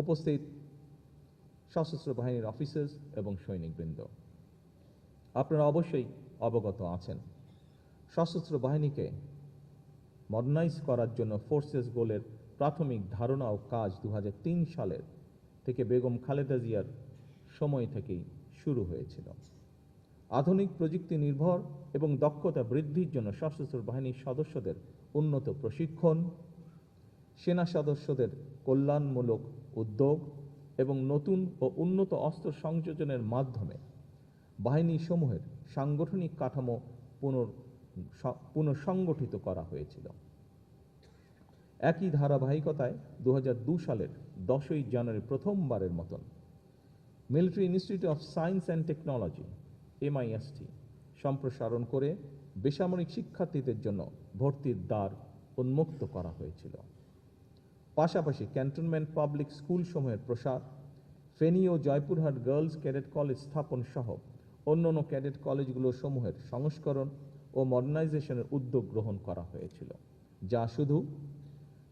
উপস্থিত সশস্ত্র বাহিনীর অফিসার্স এবং সৈনিকবৃন্দ, আপনারা অবশ্যই অবগত আছেন সশস্ত্র বাহিনীকে মডার্নাইজ করার জন্য ফোর্সেস গোলের প্রাথমিক ধারণা ও কাজ 2003 সালের থেকে বেগম খালেদা জিয়ার সময় থেকেই শুরু হয়েছিল। আধুনিক প্রযুক্তি নির্ভর এবং দক্ষতা বৃদ্ধির জন্য সশস্ত্র বাহিনীর সদস্যদের উন্নত প্রশিক্ষণ, সেনা সদস্যদের কল্যাণমূলক উদ্যোগ এবং নতুন ও উন্নত অস্ত্র সংযোজনের মাধ্যমে বাহিনী সমূহের সাংগঠনিক কাঠামো পুনঃসংগঠিত করা হয়েছিল। একই ধারাবাহিকতায় 2002 সালের 10ই জানুয়ারি প্রথমবারের মতন military institute of science and technology MIST সম্প্রসারণ করে বেসামরিক শিক্ষার্থীদের জন্য ভর্তির দ্বার উন্মুক্ত করা হয়েছিল। পাশাপাশি ক্যান্টনমেন্ট পাবলিক স্কুল সমূহের প্রসার, ফেনী ও জয়পুরহাট গার্লস ক্যাডেট কলেজ স্থাপন সহ অন্যান্য ক্যাডেট কলেজগুলো সমূহের সংস্করণ ও মডার্নাইজেশনের উদ্যোগ গ্রহণ করা হয়েছিল, যা শুধু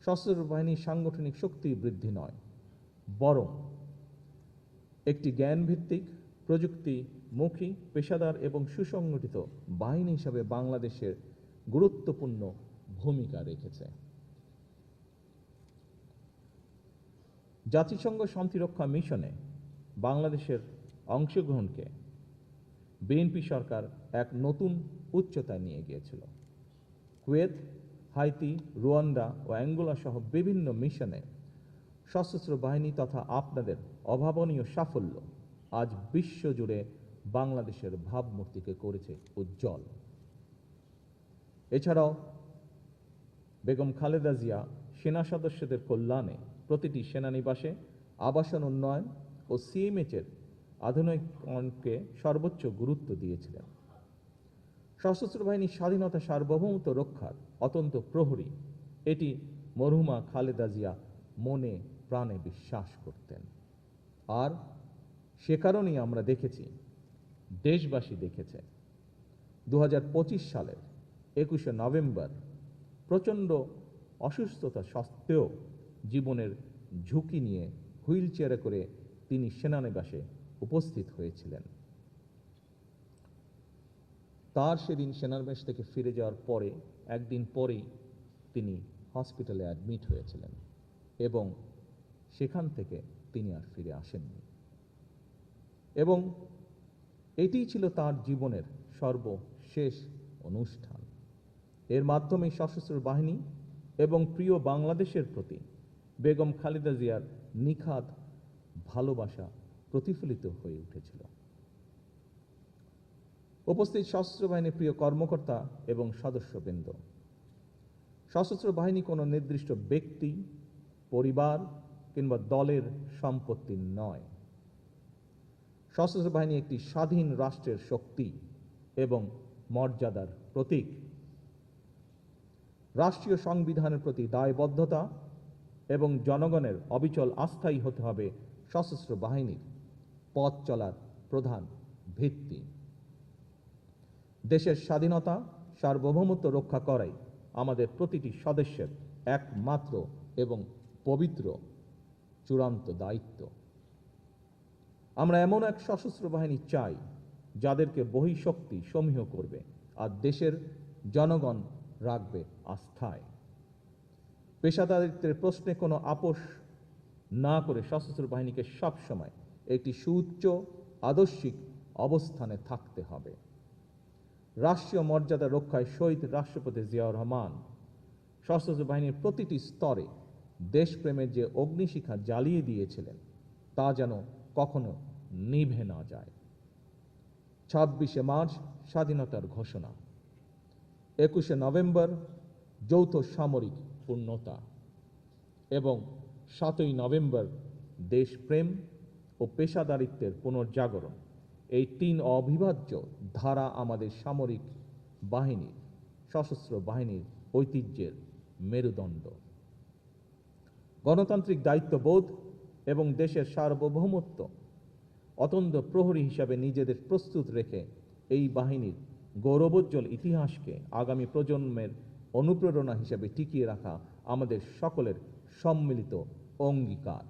সশস্ত্র বাহিনীর সাংগঠনিক শক্তি বৃদ্ধি নয়, বরং একটি জ্ঞানভিত্তিক প্রযুক্তিমুখী পেশাদার এবং সুসংগঠিত বাহিনী হিসাবে বাংলাদেশের গুরুত্বপূর্ণ ভূমিকা রেখেছে। জাতিসংঘ শান্তিরক্ষা মিশনে বাংলাদেশের অংশগ্রহণকে বিএনপি সরকার এক নতুন উচ্চতায় নিয়ে গিয়েছিল। কুয়েত, হাইতি, রুয়ান্ডা ও অ্যাঙ্গোলা সহ বিভিন্ন মিশনে সশস্ত্র বাহিনী তথা আপনাদের অভাবনীয় সাফল্য আজ বিশ্বজুড়ে বাংলাদেশের ভাবমূর্তিকে করেছে উজ্জ্বল। এছাড়াও বেগম খালেদা জিয়া সেনা সদস্যদের কল্যাণে প্রতিটি সেনানিবাসে আবাসন উন্নয়ন ও CMH-এর আধুনিকরণকে সর্বোচ্চ গুরুত্ব দিয়েছিলেন। সশস্ত্র বাহিনীর স্বাধীনতা সার্বভৌমত্ব রক্ষার অত্যন্ত প্রহরী এটি মরহুমা খালেদা জিয়া মনে প্রাণে বিশ্বাস করতেন। আর সে কারণেই আমরা দেখেছি, দেশবাসী দেখেছে 2025 সালের 21শে নভেম্বর প্রচণ্ড অসুস্থতা সত্ত্বেও জীবনের ঝুঁকি নিয়ে হুইল চেয়ারে করে তিনি সেনানিবাসে উপস্থিত হয়েছিলেন। তার সেদিন সেনানিবাস থেকে ফিরে যাওয়ার পরে একদিন পরেই তিনি হসপিটালে অ্যাডমিট হয়েছিলেন এবং সেখান থেকে তিনি আর ফিরে আসেননি। এবং এটিই ছিল তার জীবনের সর্বশেষ অনুষ্ঠান। এর মাধ্যমে সশস্ত্র বাহিনী এবং প্রিয় বাংলাদেশের প্রতি বেগম খালেদা জিয়ার নিখাদ ভালোবাসা প্রতিফলিত হয়ে উঠেছিল। উপস্থিত সশস্ত্র বাহিনীর প্রিয় কর্মকর্তা এবং সদস্যবৃন্দ, সশস্ত্র বাহিনী কোনো নির্দিষ্ট ব্যক্তি, পরিবার কিংবা দলের সম্পত্তি নয়। সশস্ত্র বাহিনী একটি স্বাধীন রাষ্ট্রের শক্তি এবং মর্যাদার প্রতীক। রাষ্ট্রীয় সংবিধানের প্রতি দায়বদ্ধতা এবং জনগণের অবিচল আস্থাই হতে হবে সশস্ত্র বাহিনীর পথ চলার প্রধান ভিত্তি। দেশের স্বাধীনতা সার্বভৌমত্ব রক্ষা করাই আমাদের প্রতিটি সদস্যের একমাত্র এবং পবিত্র চূড়ান্ত দায়িত্ব। আমরা এমন এক সশস্ত্র বাহিনী চাই যাদেরকে বহিঃশক্তি সমীহ করবে আর দেশের জনগণ রাখবে আস্থায়। পেশাদারিত্বের প্রশ্নে কোনো আপোষ না করে সশস্ত্র বাহিনীকে সবসময় একটি সুউচ্চ আদর্শিক অবস্থানে থাকতে হবে। রাষ্ট্রীয় মর্যাদা রক্ষায় শহীদ রাষ্ট্রপতি জিয়াউর রহমান সশস্ত্র বাহিনীর প্রতিটি স্তরে দেশপ্রেমের যে অগ্নিশিখা জ্বালিয়ে দিয়েছিলেন তা যেন কখনো নিভে না যায়। 26শে মার্চ স্বাধীনতার ঘোষণা, 21শে নভেম্বর যৌথ সামরিক পূর্ণতা এবং 7ই নভেম্বর দেশপ্রেম ও পেশাদারিত্বের পুনর্জাগরণ, এই তিন অবিভাজ্য ধারা আমাদের সামরিক বাহিনীর, সশস্ত্র বাহিনীর ঐতিহ্যের মেরুদণ্ড। গণতান্ত্রিক দায়িত্ববোধ এবং দেশের সার্বভৌমত্ব অত্যন্ত প্রহরী হিসাবে নিজেদের প্রস্তুত রেখে এই বাহিনীর গৌরবোজ্জ্বল ইতিহাসকে আগামী প্রজন্মের অনুপ্রেরণা হিসাবে টিকিয়ে রাখা আমাদের সকলের সম্মিলিত অঙ্গীকার।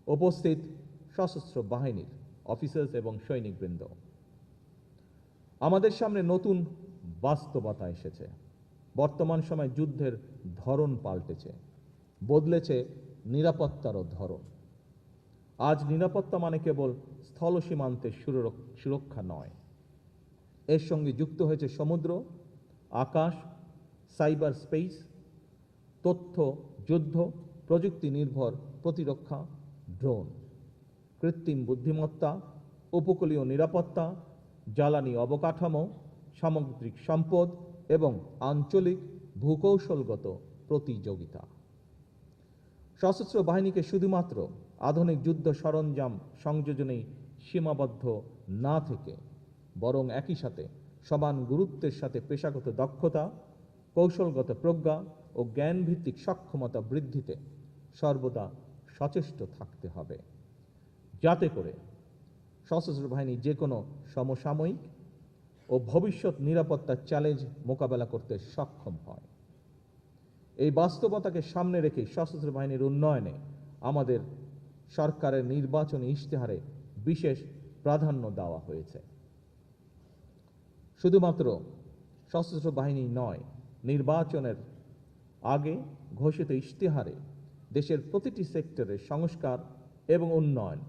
উপস্থিত সশস্ত্র বাহিনীর অফিসার্স এবং সৈনিকবৃন্দ, আমাদের সামনে নতুন বাস্তবতা এসেছে। বর্তমান সময় যুদ্ধের ধরন পাল্টেছে, বদলেছে নিরাপত্তারও ধরন। আজ নিরাপত্তা মানে কেবল স্থল সীমান্তের সুরক্ষা নয়, এর সঙ্গে যুক্ত হয়েছে সমুদ্র, আকাশ, সাইবার স্পেস, তথ্য যুদ্ধ, প্রযুক্তি নির্ভর প্রতিরক্ষা, ড্রোন, কৃত্রিম বুদ্ধিমত্তা, উপকূলীয় নিরাপত্তা, জ্বালানি অবকাঠামো, সামুদ্রিক সম্পদ এবং আঞ্চলিক ভূকৌশলগত প্রতিযোগিতা। সশস্ত্র বাহিনীকে শুধুমাত্র আধুনিক যুদ্ধ সরঞ্জাম সংযোজনেই সীমাবদ্ধ না থেকে বরং একই সাথে সমান গুরুত্বের সাথে পেশাগত দক্ষতা, কৌশলগত প্রজ্ঞা ও জ্ঞানভিত্তিক সক্ষমতা বৃদ্ধিতে সর্বদা সচেষ্ট থাকতে হবে, যাতে করে সশস্ত্র বাহিনী যে কোনো সমসাময়িক ও ভবিষ্যৎ নিরাপত্তার চ্যালেঞ্জ মোকাবেলা করতে সক্ষম হয়। এই বাস্তবতাকে সামনে রেখে সশস্ত্র বাহিনীর উন্নয়নে আমাদের সরকারের নির্বাচনী ইশতেহারে বিশেষ প্রাধান্য দেওয়া হয়েছে। শুধুমাত্র সশস্ত্র বাহিনী নয়, নির্বাচনের আগে ঘোষিত ইশতেহারে দেশের প্রতিটি সেক্টরের সংস্কার এবং উন্নয়ন,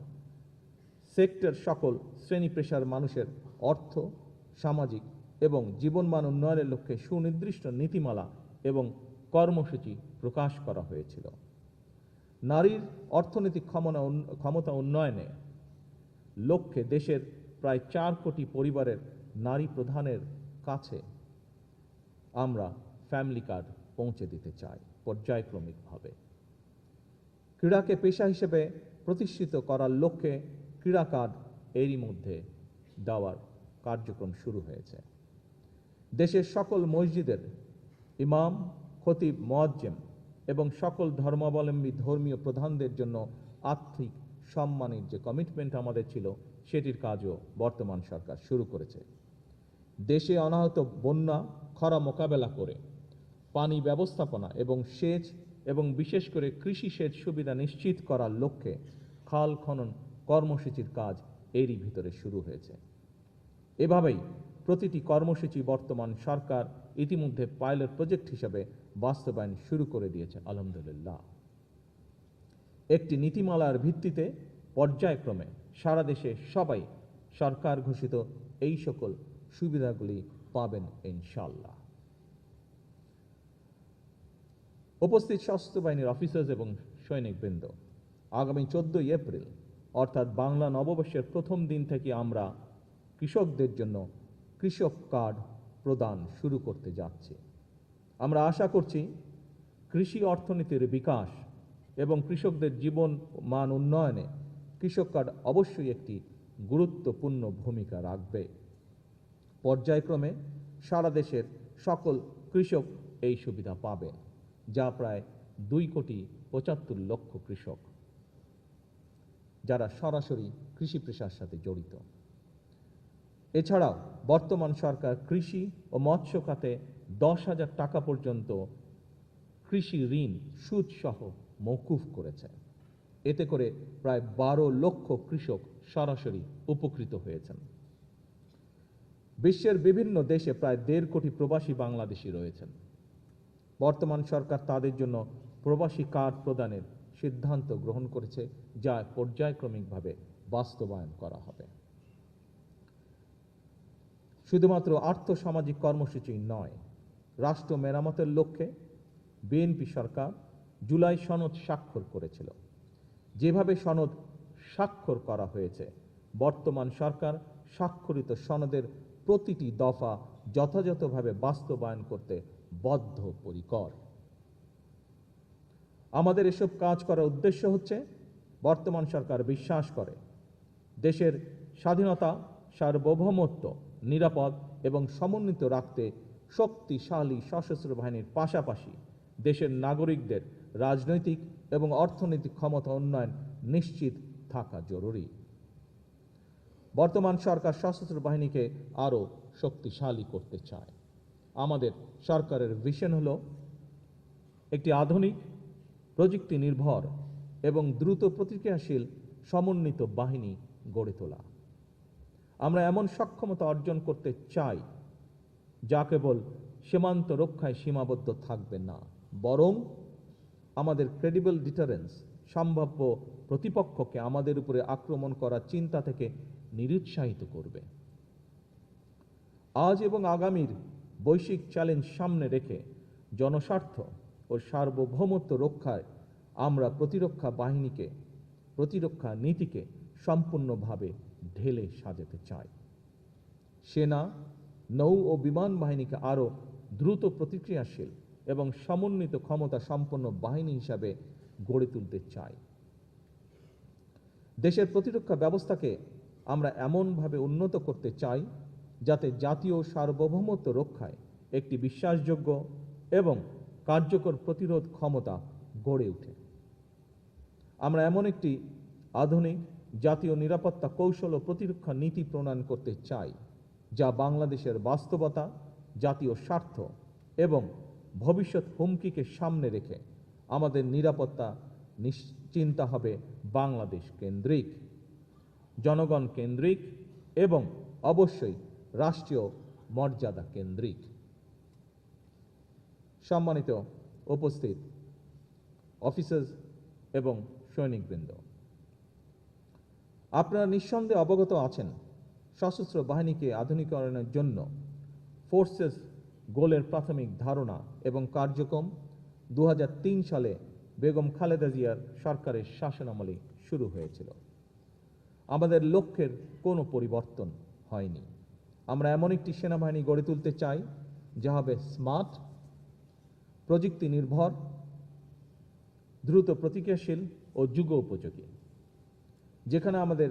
সেক্টর সকল শ্রেণী পেশার মানুষের অর্থ, সামাজিক এবং জীবনমান উন্নয়নের লক্ষ্যে সুনির্দিষ্ট নীতিমালা এবং কর্মসূচি প্রকাশ করা হয়েছিল। নারীর অর্থনৈতিক ক্ষমতা উন্নয়নে লক্ষ্যে দেশের প্রায় 4 কোটি পরিবারের নারী প্রধানের কাছে আমরা ফ্যামিলি কার্ড পৌঁছে দিতে চাই পর্যায়ক্রমিকভাবে। ক্রীড়াকে পেশা হিসেবে প্রতিষ্ঠিত করার লক্ষ্যে ক্রীড়া কার্ড এরই মধ্যে দেওয়ার কার্যক্রম শুরু হয়েছে। দেশের সকল মসজিদের ইমাম, খতিব, মুয়াজ্জিম এবং সকল ধর্মাবলম্বী ধর্মীয় প্রধানদের জন্য আর্থিক সম্মানের যে কমিটমেন্ট আমাদের ছিল, সেটির কাজও বর্তমান সরকার শুরু করেছে। দেশে অনাহত বন্যা, খরা মোকাবেলা করে পানি ব্যবস্থাপনা এবং সেচ এবং বিশেষ করে কৃষি সেচ সুবিধা নিশ্চিত করার লক্ষ্যে খাল খনন কর্মসূচির কাজ এরই ভিতরে শুরু হয়েছে। এভাবেই প্রতিটি কর্মসূচি বর্তমান সরকার ইতিমধ্যে পাইলট প্রজেক্ট হিসেবে বাস্তবায়ন শুরু করে দিয়েছে আলহামদুলিল্লাহ। একটি নীতিমালার ভিত্তিতে পর্যায়ক্রমে সারা দেশে সবাই সরকার ঘোষিত এই সকল সুবিধাগুলি পাবেন ইনশাআল্লাহ। উপস্থিত সশস্ত্র বাহিনীর অফিসার্স এবং সৈনিকবৃন্দ, আগামী 14 এপ্রিল অর্থাৎ বাংলা নববর্ষের প্রথম দিন থেকে আমরা কৃষকদের জন্য কৃষক কার্ড প্রদান শুরু করতে যাচ্ছি। আমরা আশা করছি কৃষি অর্থনীতির বিকাশ এবং কৃষকদের জীবন মান উন্নয়নে কৃষক কার্ড অবশ্যই একটি গুরুত্বপূর্ণ ভূমিকা রাখবে। পর্যায়ক্রমে সারা দেশের সকল কৃষক এই সুবিধা পাবেন, যা প্রায় 2,75,00,000 কৃষক, যারা সরাসরি কৃষি পেশার সাথে জড়িত। এছাড়াও বর্তমান সরকার কৃষি ও মৎস্য খাতে 10,000 টাকা পর্যন্ত কৃষি ঋণ সুদসহ মওকুফ করেছে। এতে করে প্রায় 12 লক্ষ কৃষক সরাসরি উপকৃত হয়েছেন। বিশ্বের বিভিন্ন দেশে প্রায় 1.5 কোটি প্রবাসী বাংলাদেশি রয়েছেন। বর্তমান সরকার তাদের জন্য প্রবাসী কার্ড প্রদানের সিদ্ধান্ত গ্রহণ করেছে, যা পর্যায়ক্রমিকভাবে বাস্তবায়ন করা হবে। শুধুমাত্র আর্থসামাজিক কর্মসূচি নয়, রাষ্ট্র মেরামতের লক্ষ্যে বিএনপি সরকার জুলাই সনদ স্বাক্ষর করেছিল। যেভাবে সনদ স্বাক্ষর করা হয়েছে, বর্তমান সরকার স্বাক্ষরিত সনদের প্রতিটি দফা যথাযথভাবে বাস্তবায়ন করতে বদ্ধপরিকর। আমাদের এসব কাজ করার উদ্দেশ্য হচ্ছে, বর্তমান সরকার বিশ্বাস করে দেশের স্বাধীনতা, সার্বভৌমত্ব নিরাপদ এবং সমন্বিত রাখতে শক্তিশালী সশস্ত্র বাহিনীর পাশাপাশি দেশের নাগরিকদের রাজনৈতিক এবং অর্থনৈতিক ক্ষমতা উন্নয়ন নিশ্চিত থাকা জরুরি। বর্তমান সরকার সশস্ত্র বাহিনীকে আরও শক্তিশালী করতে চায়। আমাদের সরকারের ভিশন হলো একটি আধুনিক প্রযুক্তি নির্ভর এবং দ্রুত প্রতিক্রিয়াশীল সমন্বিত বাহিনী গড়ে তোলা। আমরা এমন সক্ষমতা অর্জন করতে চাই যা কেবল সীমান্ত রক্ষায় সীমাবদ্ধ থাকবে না, বরং আমাদের ক্রেডিবল ডিটারেন্স সম্ভাব্য প্রতিপক্ষকে আমাদের উপরে আক্রমণ করার চিন্তা থেকে নিরুৎসাহিত করবে। আজ এবং আগামীর বৈশ্বিক চ্যালেঞ্জ সামনে রেখে জনস্বার্থ ও সার্বভৌমত্ব রক্ষায় আমরা প্রতিরক্ষা নীতিকে সম্পূর্ণভাবে ঢেলে সাজাতে চাই। সেনা, নৌ ও বিমান বাহিনীকে আরও দ্রুত প্রতিক্রিয়াশীল এবং সমন্বিত ক্ষমতা সম্পন্ন বাহিনী হিসাবে গড়ে তুলতে চাই। দেশের প্রতিরক্ষা ব্যবস্থাকে আমরা এমনভাবে উন্নত করতে চাই যাতে জাতীয় সার্বভৌমত্ব রক্ষায় একটি বিশ্বাসযোগ্য এবং কার্যকর প্রতিরোধ ক্ষমতা গড়ে ওঠে। আমরা এমন একটি আধুনিক জাতীয় নিরাপত্তা কৌশল ও প্রতিরক্ষা নীতি প্রণয়ন করতে চাই যা বাংলাদেশের বাস্তবতা, জাতীয় স্বার্থ এবং ভবিষ্যৎ হুমকিকে সামনে রেখে আমাদের নিরাপত্তা নিশ্চিন্তা হবে বাংলাদেশ কেন্দ্রিক, জনগণ কেন্দ্রিক এবং অবশ্যই রাষ্ট্রীয় মর্যাদা কেন্দ্রিক। সম্মানিত উপস্থিত অফিসার্স এবং সৈনিকবৃন্দ, আপনারা নিঃসন্দেহে অবগত আছেন সশস্ত্র বাহিনীকে আধুনিকরণের জন্য ফোর্সেস গোলের প্রাথমিক ধারণা এবং কার্যক্রম 2003 সালে বেগম খালেদা জিয়ার সরকারের শাসনামলে শুরু হয়েছিল। আমাদের লক্ষ্যের কোনো পরিবর্তন হয়নি। আমরা এমন একটি সেনাবাহিনী গড়ে তুলতে চাই যা হবে স্মার্ট, প্রযুক্তি নির্ভর, দ্রুত প্রতিক্রিয়াশীল ও যুগ উপযোগী, যেখানে আমাদের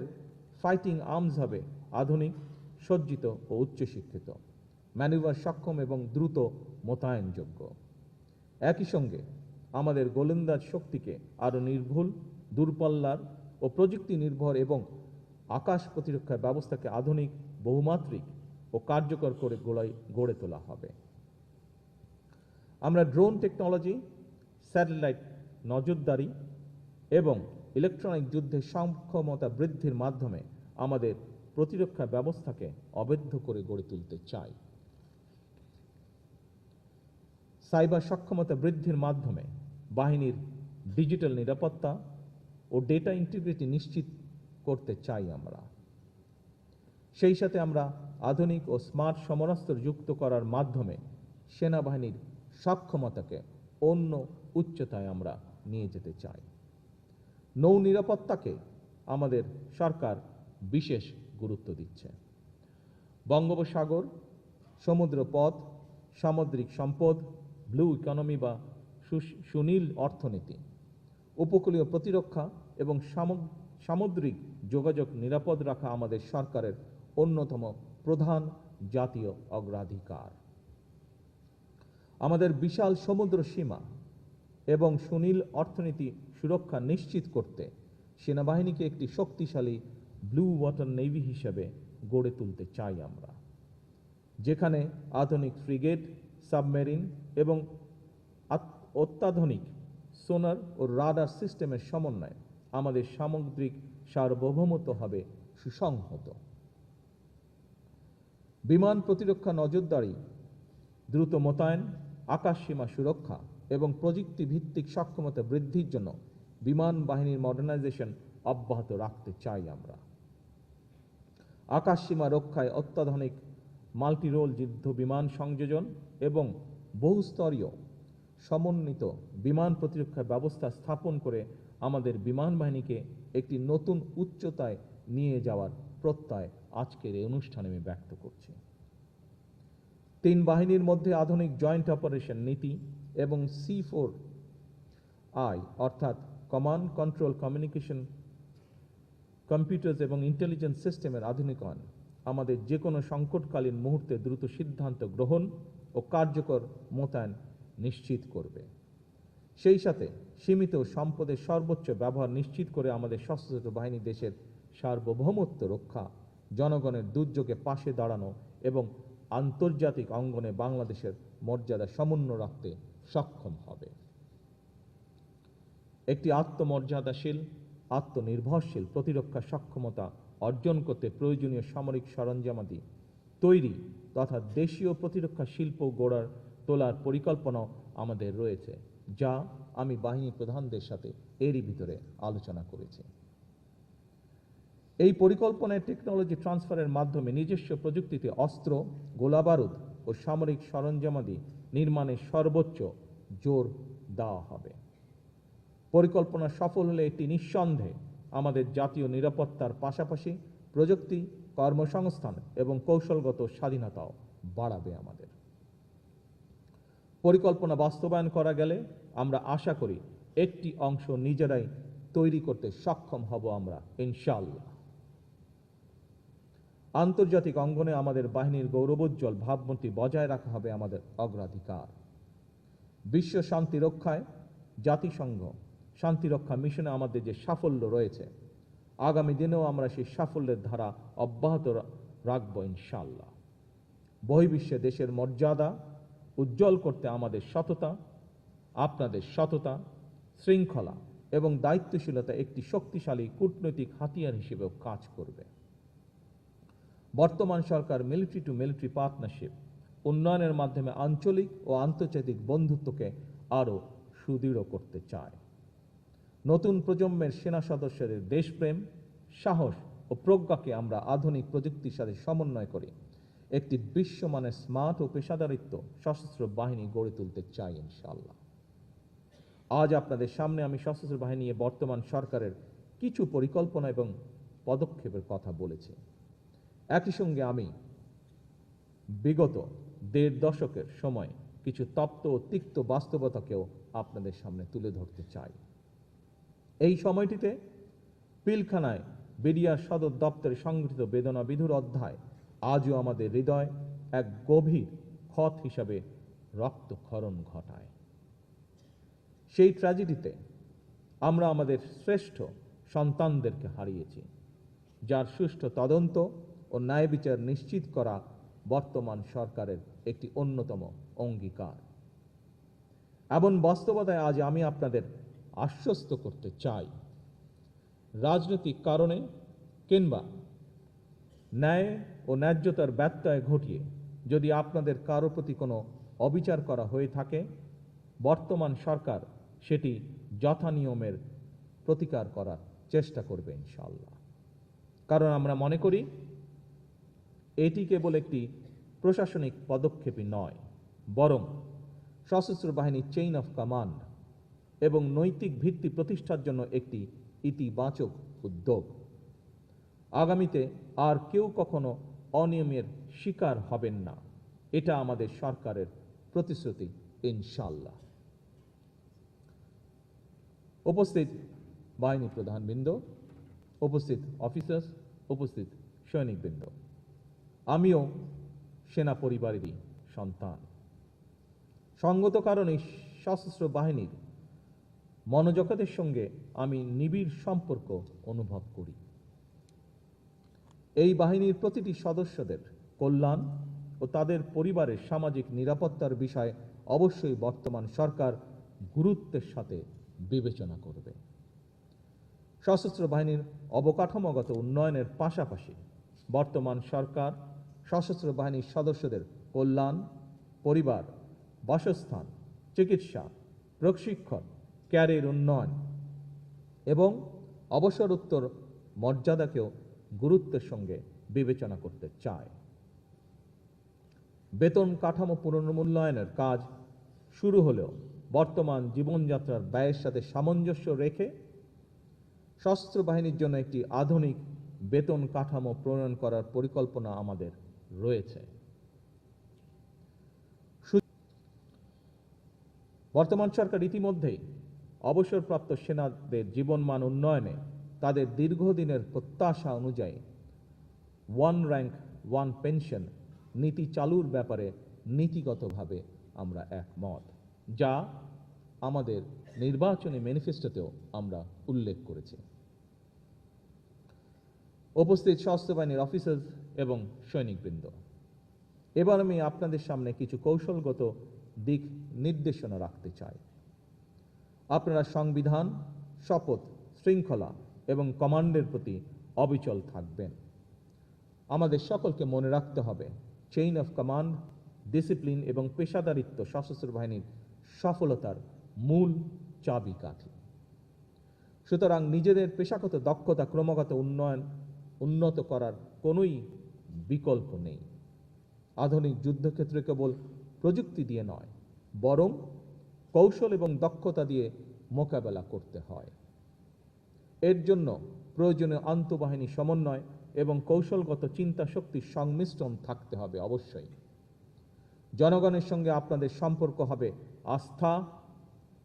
ফাইটিং আর্মস হবে আধুনিক, সজ্জিত ও উচ্চশিক্ষিত, ম্যানুভার সক্ষম এবং দ্রুত মোতায়েনযোগ্য। একই সঙ্গে আমাদের গোলন্দাজ শক্তিকে আরও নির্ভুল, দূরপাল্লার ও প্রযুক্তি নির্ভর এবং আকাশ প্রতিরক্ষা ব্যবস্থাকে আধুনিক, বহুমাত্রিক ও কার্যকর করে গড়ে তোলা হবে। আমরা ড্রোন টেকনোলজি, স্যাটেলাইট নজরদারি এবং ইলেকট্রনিক যুদ্ধের সক্ষমতা বৃদ্ধির মাধ্যমে আমাদের প্রতিরক্ষা ব্যবস্থাকে অবাধ্য করে গড়ে তুলতে চাই। সাইবার সক্ষমতা বৃদ্ধির মাধ্যমে বাহিনীর ডিজিটাল নিরাপত্তা ও ডেটা ইন্টিগ্রিটি নিশ্চিত করতে চাই আমরা। সেই সাথে আমরা আধুনিক ও স্মার্ট সমরাস্ত্র যুক্ত করার মাধ্যমে সেনাবাহিনীর সক্ষমতাকে অন্য উচ্চতায় আমরা নিয়ে যেতে চাই। নৌ নিরাপত্তাকে আমাদের সরকার বিশেষ গুরুত্ব দিচ্ছে। বঙ্গোপসাগর, সমুদ্রপথ, সামুদ্রিক সম্পদ, ব্লু ইকোনমি বা সুনীল অর্থনীতি, উপকূলীয় প্রতিরক্ষা এবং সামুদ্রিক যোগাযোগ নিরাপদ রাখা আমাদের সরকারের অন্যতম প্রধান জাতীয় অগ্রাধিকার। আমাদের বিশাল সমুদ্র সীমা এবং সুনীল অর্থনীতি সুরক্ষা নিশ্চিত করতে সেনাবাহিনীকে একটি শক্তিশালী ব্লু ওয়াটার নেভি হিসেবে গড়ে তুলতে চাই আমরা, যেখানে আধুনিক ফ্রিগেট, সাবমেরিন এবং অত্যাধুনিক সোনার ও রাডার সিস্টেমের সমন্বয়ে আমাদের সামুদ্রিক সার্বভৌমত্ব হবে সুসংহত। বিমান প্রতিরক্ষা নজরদারি, দ্রুত মোতায়েন, আকাশ সীমা সুরক্ষা এবং প্রযুক্তি ভিত্তিক সক্ষমতা বৃদ্ধির জন্য বিমান বাহিনীর মডার্নাইজেশন অব্যাহত রাখতে চাই আমরা। আকাশ সীমা রক্ষায় অত্যাধুনিক মাল্টিরোল যুদ্ধ বিমান সংযোজন এবং বহুস্তরীয় সমন্বিত বিমান প্রতিরক্ষা ব্যবস্থা স্থাপন করে আমাদের বিমান বাহিনীকে একটি নতুন উচ্চতায় নিয়ে যাওয়ার প্রত্যয় আজকের এই অনুষ্ঠানে আমি ব্যক্ত করছি। 3 বাহিনীর মধ্যে আধুনিক জয়েন্ট অপারেশন নীতি এবং C4I অর্থাৎ কমান্ড, কন্ট্রোল, কমিউনিকেশন, কম্পিউটার্স এবং ইন্টেলিজেন্স সিস্টেমের আধুনিকায়ন আমাদের যে কোনো সংকটকালীন মুহূর্তে দ্রুত সিদ্ধান্ত গ্রহণ ও কার্যকর মোতায়েন নিশ্চিত করবে। সেই সাথে সীমিত সম্পদের সর্বোচ্চ ব্যবহার নিশ্চিত করে আমাদের সশস্ত্র বাহিনী দেশের সার্বভৌমত্ব রক্ষা, জনগণের দুর্যোগে পাশে দাঁড়ানো এবং আন্তর্জাতিক অঙ্গনে বাংলাদেশের মর্যাদা সমুন্নত রাখতে সক্ষম হবে। একটি আত্মমর্যাদাশীল, আত্মনির্ভরশীল প্রতিরক্ষা সক্ষমতা অর্জন করতে প্রয়োজনীয় সামরিক সরঞ্জামাদি তৈরি তথা দেশীয় প্রতিরক্ষা শিল্প তোলার পরিকল্পনা আমাদের রয়েছে, যা আমি বাহিনী প্রধানদের সাথে এরই ভিতরে আলোচনা করেছি। এই পরিকল্পনায় টেকনোলজি ট্রান্সফারের মাধ্যমে নিজস্ব প্রযুক্তিতে অস্ত্র, গোলাবারুদ ও সামরিক সরঞ্জামাদি নির্মাণে সর্বোচ্চ জোর দেওয়া হবে। পরিকল্পনা সফল হলে এটি নিঃসন্দেহে আমাদের জাতীয় নিরাপত্তার পাশাপাশি প্রযুক্তি, কর্মসংস্থান এবং কৌশলগত স্বাধীনতাও বাড়াবে আমাদের। পরিকল্পনা বাস্তবায়ন করা গেলে আমরা আশা করি একটি অংশ নিজেরাই তৈরি করতে সক্ষম হব আমরা, ইনশাআল্লাহ। আন্তর্জাতিক অঙ্গনে আমাদের বাহিনীর গৌরবোজ্জ্বল ভাবমূর্তি বজায় রাখা হবে আমাদের অগ্রাধিকার। বিশ্ব শান্তি রক্ষায় জাতিসংঘ শান্তিরক্ষা মিশনে আমাদের যে সাফল্য রয়েছে, আগামী দিনেও আমরা সেই সাফল্যের ধারা অব্যাহত রাখব ইনশাআল্লাহ। বহির্বিশ্বে দেশের মর্যাদা উজ্জ্বল করতে আমাদের সততা, আপনাদের সততা, শৃঙ্খলা এবং দায়িত্বশীলতা একটি শক্তিশালী কূটনৈতিক হাতিয়ার হিসেবেও কাজ করবে। বর্তমান সরকার মিলিটারি টু মিলিটারি পার্টনারশিপ উন্নয়নের মাধ্যমে আঞ্চলিক ও আন্তর্জাতিক বন্ধুত্বকে আরও সুদৃঢ় করতে চায়। নতুন প্রজন্মের সেনা সদস্যদের দেশপ্রেম, সাহস ও প্রজ্ঞাকে আমরা আধুনিক প্রযুক্তির সাথে সমন্বয় করে একটি বিশ্বমানের স্মার্ট ও পেশাদারিত্ব সশস্ত্র বাহিনী গড়ে তুলতে চাই ইনশাআল্লাহ। আজ আপনাদের সামনে আমি সশস্ত্র বাহিনী নিয়ে বর্তমান সরকারের কিছু পরিকল্পনা এবং পদক্ষেপের কথা বলেছি। একই সঙ্গে আমি বিগত 1.5 দশকের সময় কিছু তপ্ত ও তিক্ত বাস্তবতাকেও আপনাদের সামনে তুলে ধরতে চাই। এই সময়টিতে পিলখানায় বিডিআর সদর দপ্তরে সংগঠিত বেদনা বিধুর অধ্যায় আজও আমাদের হৃদয় এক গভীর ক্ষত হিসাবে রক্তক্ষরণ ঘটায়। সেই ট্র্যাজেডিতে আমরা আমাদের শ্রেষ্ঠ সন্তানদেরকে হারিয়েছি, যার সুষ্ঠু তদন্ত ও ন্যায় বিচার নিশ্চিত করা বর্তমান সরকারের একটি অন্যতম অঙ্গীকার। এমন বাস্তবতায় আজ আমি আপনাদের আশ্বস্ত করতে চাই, রাজনৈতিক কারণে কিংবা ন্যায় ও ন্যায্যতার ব্যত্যয় ঘটিয়ে যদি আপনাদের কারো প্রতি কোনো অবিচার করা হয়ে থাকে, বর্তমান সরকার সেটি যথানিয়মের প্রতিকার করার চেষ্টা করবে ইনশাআল্লাহ। কারণ আমরা মনে করি এটি কেবল একটি প্রশাসনিক পদক্ষেপই নয়, বরং সশস্ত্র বাহিনীর চেইন অফ কমান্ড এবং নৈতিক ভিত্তি প্রতিষ্ঠার জন্য একটি ইতিবাচক উদ্যোগ। আগামীতে আর কেউ কখনো অনিয়মের শিকার হবেন না, এটা আমাদের সরকারের প্রতিশ্রুতি ইনশাআল্লাহ। উপস্থিত বাহিনী প্রধানবৃন্দ, উপস্থিত অফিসার্স, উপস্থিত সৈনিকবৃন্দ, আমিও সেনা পরিবারেরই সন্তান। সঙ্গত কারণে সশস্ত্র বাহিনীর মনোজগতের সঙ্গে আমি নিবিড় সম্পর্ক অনুভব করি। এই বাহিনীর প্রতিটি সদস্যদের কল্যাণ ও তাদের পরিবারের সামাজিক নিরাপত্তার বিষয়ে অবশ্যই বর্তমান সরকার গুরুত্বের সাথে বিবেচনা করবে। সশস্ত্র বাহিনীর অবকাঠামোগত উন্নয়নের পাশাপাশি বর্তমান সরকার সশস্ত্র বাহিনীর সদস্যদের কল্যাণ, পরিবার, বাসস্থান, চিকিৎসা, প্রশিক্ষণ, ক্যারিয়ার উন্নয়ন এবং অবসরোত্তর মর্যাদাকেও গুরুত্বের সঙ্গে বিবেচনা করতে চায়। বেতন কাঠামো পুনর্মূল্যায়নের কাজ শুরু হলেও বর্তমান জীবনযাত্রার ব্যয়ের সাথে সামঞ্জস্য রেখে সশস্ত্র বাহিনীর জন্য একটি আধুনিক বেতন কাঠামো প্রণয়ন করার পরিকল্পনা আমাদের রয়েছে। বর্তমান সরকার ইতিমধ্যেই অবসরপ্রাপ্ত সেনাদের জীবনমান উন্নয়নে তাদের দীর্ঘদিনের প্রত্যাশা অনুযায়ী 1 র্যাঙ্ক 1 পেনশন নীতি চালুর ব্যাপারে নীতিগতভাবে আমরা একমত, যা আমাদের নির্বাচনী ম্যানিফেস্টোতেও আমরা উল্লেখ করেছি। উপস্থিত সশস্ত্র বাহিনীর অফিসার এবং সৈনিকবৃন্দ, এবার আমি আপনাদের সামনে কিছু কৌশলগত দিক নির্দেশনা রাখতে চাই। আপনারা সংবিধান শপথ, শৃঙ্খলা এবং কমান্ডের প্রতি অবিচল থাকবেন। আমাদের সকলকে মনে রাখতে হবে, চেইন অফ কমান্ড, ডিসিপ্লিন এবং পেশাদারিত্ব সশস্ত্র বাহিনীর সফলতার মূল চাবিকাঠি। সুতরাং নিজেদের পেশাগত দক্ষতা ক্রমাগত উন্নত করার কোনোই বিকল্প নেই। আধুনিক যুদ্ধক্ষেত্রে কেবল প্রযুক্তি দিয়ে নয়, বরং কৌশল এবং দক্ষতা দিয়ে মোকাবেলা করতে হয়। এর জন্য প্রয়োজনীয় আন্তঃবাহিনী সমন্বয় এবং কৌশলগত চিন্তা শক্তির সংমিশ্রণ থাকতে হবে অবশ্যই। জনগণের সঙ্গে আপনাদের সম্পর্ক হবে আস্থা,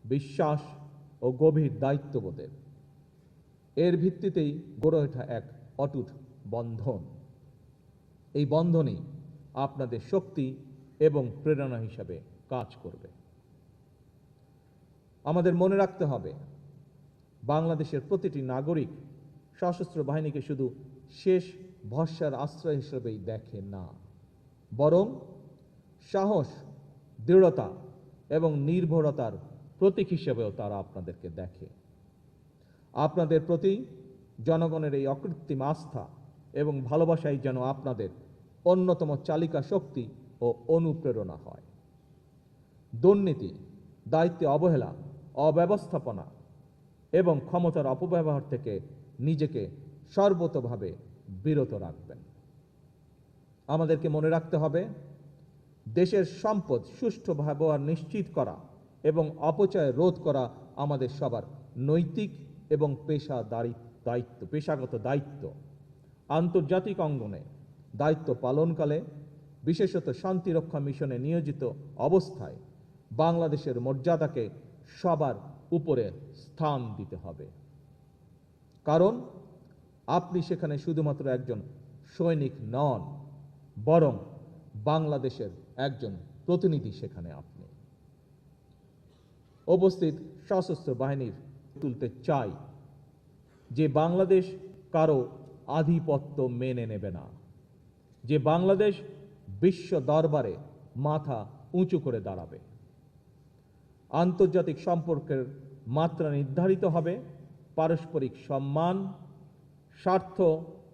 বিশ্বাস ও গভীর দায়িত্ববোধের। এর ভিত্তিতেই গড়ে ওঠা এক অটুট বন্ধন। এই বন্ধনই আপনাদের শক্তি এবং প্রেরণা হিসাবে কাজ করবে। আমাদের মনে রাখতে হবে, বাংলাদেশের প্রতিটি নাগরিক সশস্ত্র বাহিনীকে শুধু শেষ ভরসার আশ্রয় হিসেবেই দেখে না, বরং সাহস, দৃঢ়তা এবং নির্ভরতার প্রতীক হিসেবেও তারা আপনাদেরকে দেখে। আপনাদের প্রতি জনগণের এই অকৃত্রিম আস্থা এবং ভালোবাসাই যেন আপনাদের অন্যতম চালিকা শক্তি ও অনুপ্রেরণা হয়। দুর্নীতি, দায়িত্বে অবহেলা, অব্যবস্থাপনা এবং ক্ষমতার অপব্যবহার থেকে নিজেকে সর্বতোভাবে বিরত রাখবেন। আমাদেরকে মনে রাখতে হবে, দেশের সম্পদ সুষ্ঠু ব্যবহার নিশ্চিত করা এবং অপচয় রোধ করা আমাদের সবার নৈতিক এবং পেশাগত দায়িত্ব। আন্তর্জাতিক অঙ্গনে দায়িত্ব পালনকালে, বিশেষত শান্তিরক্ষা মিশনে নিয়োজিত অবস্থায় বাংলাদেশের মর্যাদাকে সবার উপরে স্থান দিতে হবে। কারণ আপনি সেখানে শুধুমাত্র একজন সৈনিক নন, বরং বাংলাদেশের একজন প্রতিনিধি। সেখানে আপনি উপস্থিত সশস্ত্র বাহিনীর তুলতে চাই যে বাংলাদেশ কারো আধিপত্য মেনে নেবে না, যে বাংলাদেশ বিশ্ব দরবারে মাথা উঁচু করে দাঁড়াবে। আন্তর্জাতিক সম্পর্কের মাত্রা নির্ধারিত হবে পারস্পরিক সম্মান, স্বার্থ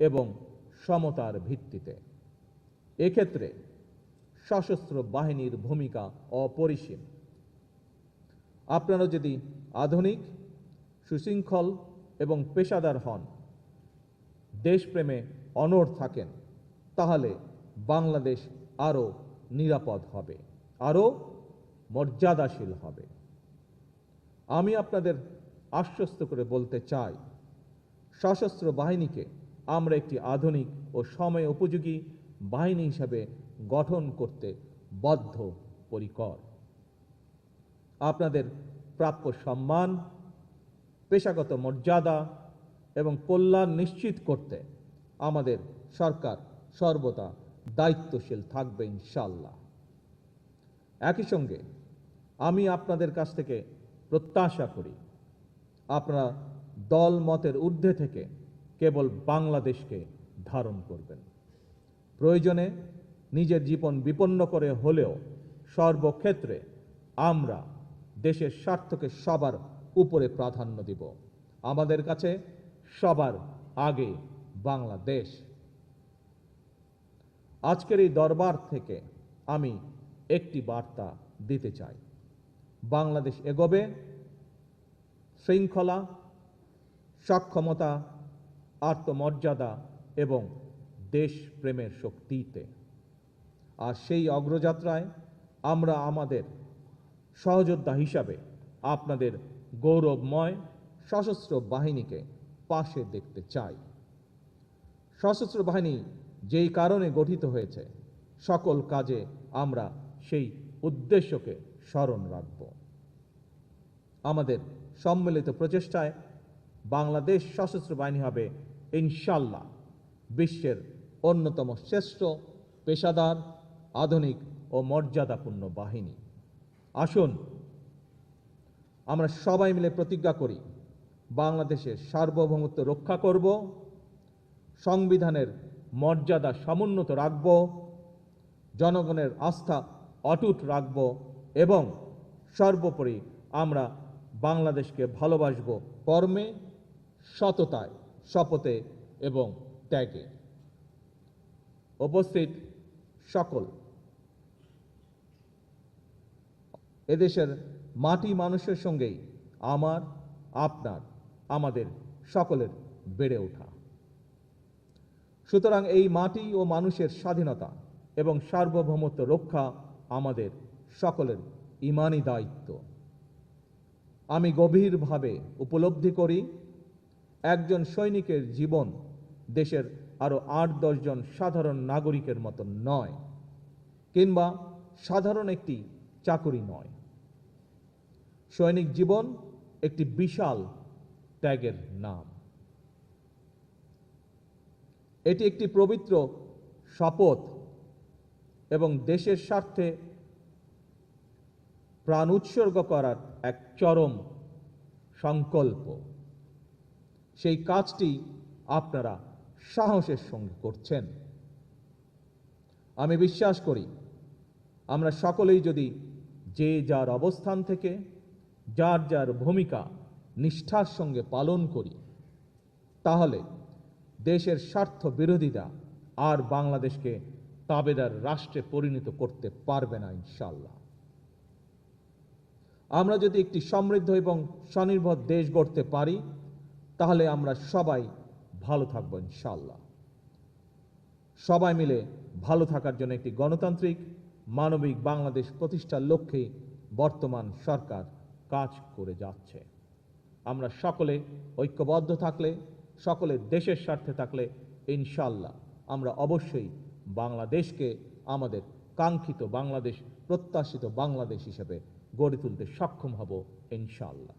এবং সমতার ভিত্তিতে। এক্ষেত্রে সশস্ত্র বাহিনীর ভূমিকা অপরিসীম। আপনারা যদি আধুনিক, সুশৃঙ্খল এবং পেশাদার হন, দেশপ্রেমে অনড় থাকেন, তাহলে বাংলাদেশ আরও নিরাপদ হবে, আরও মর্যাদাশীল হবে। আমি আপনাদের আশ্বস্ত করে বলতে চাই, সশস্ত্র বাহিনীকে আমরা একটি আধুনিক ও সময় উপযোগী বাহিনী হিসাবে গঠন করতে বদ্ধপরিকর। আপনাদের প্রাপ্য সম্মান, পেশাগত মর্যাদা এবং কল্যাণ নিশ্চিত করতে আমাদের সরকার সর্বদা দায়িত্বশীল থাকবে ইনশাআল্লাহ। একই সঙ্গে আমি আপনাদের কাছ থেকে প্রত্যাশা করি, আপনারা দল মতের ঊর্ধ্বে থেকে কেবল বাংলাদেশকে ধারণ করবেন। প্রয়োজনে নিজের জীবন বিপন্ন করে হলেও সর্বক্ষেত্রে আমরা দেশের স্বার্থকে সবার উপরে প্রাধান্য দিব। আমাদের কাছে সবার আগে বাংলাদেশ। আজকের এই দরবার থেকে আমি একটি বার্তা দিতে চাই, বাংলাদেশ এগোবে শৃঙ্খলা, সক্ষমতা, আত্মমর্যাদা এবং দেশপ্রেমের শক্তিতে। আর সেই অগ্রযাত্রায় আমরা আমাদের সহযোদ্ধা হিসাবে আপনাদের গৌরবময় সশস্ত্র বাহিনীকে পাশে দেখতে চাই। সশস্ত্র বাহিনী যেই কারণে গঠিত হয়েছে, সকল কাজে আমরা সেই উদ্দেশ্যকে স্মরণ রাখব। আমাদের সম্মিলিত প্রচেষ্টায় বাংলাদেশ সশস্ত্র বাহিনী হবে ইনশাআল্লাহ বিশ্বের অন্যতম শ্রেষ্ঠ, পেশাদার, আধুনিক ও মর্যাদাপূর্ণ বাহিনী। আসুন আমরা সবাই মিলে প্রতিজ্ঞা করি, বাংলাদেশের সার্বভৌমত্ব রক্ষা করব, সংবিধানের মর্যাদা সমুন্নত রাখব, জনগণের আস্থা অটুট রাখব এবং সর্বোপরি আমরা বাংলাদেশকে ভালোবাসব কর্মে, সততায়, শপথে এবং ত্যাগে। উপস্থিত সকল এদেশের মাটি মানুষের সঙ্গেই আমার, আপনার, আমাদের সকলের বেড়ে ওঠা। সুতরাং এই মাটি ও মানুষের স্বাধীনতা এবং সার্বভৌমত্ব রক্ষা আমাদের সকলের ঈমানি দায়িত্ব। আমি গভীরভাবে উপলব্ধি করি, একজন সৈনিকের জীবন দেশের আরও ৮-১০ জন সাধারণ নাগরিকের মতো নয়, কিংবা সাধারণ একটি চাকুরি নয়। সৈনিক জীবন একটি বিশাল ত্যাগের নাম। এটি একটি পবিত্র শপথ এবং দেশের স্বার্থে প্রাণ উৎসর্গ করার এক চরম সংকল্প। সেই কাজটি আপনারা সাহসের সঙ্গে করছেন। আমি বিশ্বাস করি, আমরা সকলেই যদি যে যার অবস্থান থেকে যার যার ভূমিকা নিষ্ঠার সঙ্গে পালন করি, তাহলে দেশের স্বার্থ বিরোধীরা আর বাংলাদেশকে তাবেদার রাষ্ট্রে পরিণত করতে পারবে না ইনশাআল্লাহ। আমরা যদি একটি সমৃদ্ধ এবং স্বনির্ভর দেশ গড়তে পারি, তাহলে আমরা সবাই ভালো থাকবো ইনশাআল্লাহ। সবাই মিলে ভালো থাকার জন্য একটি গণতান্ত্রিক মানবিক বাংলাদেশ প্রতিষ্ঠার লক্ষ্যে বর্তমান সরকার কাজ করে যাচ্ছে। আমরা সকলে ঐক্যবদ্ধ থাকলে, সকলে দেশের স্বার্থে থাকলে ইনশাআল্লাহ আমরা অবশ্যই বাংলাদেশকে আমাদের কাঙ্ক্ষিত বাংলাদেশ, প্রত্যাশিত বাংলাদেশ হিসেবে গড়ে তুলতে সক্ষম হব ইনশাআল্লাহ।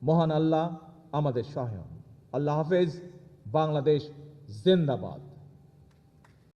মহান আল্লাহ আমাদের সহায় হন। আল্লাহ হাফেজ। বাংলাদেশ জিন্দাবাদ।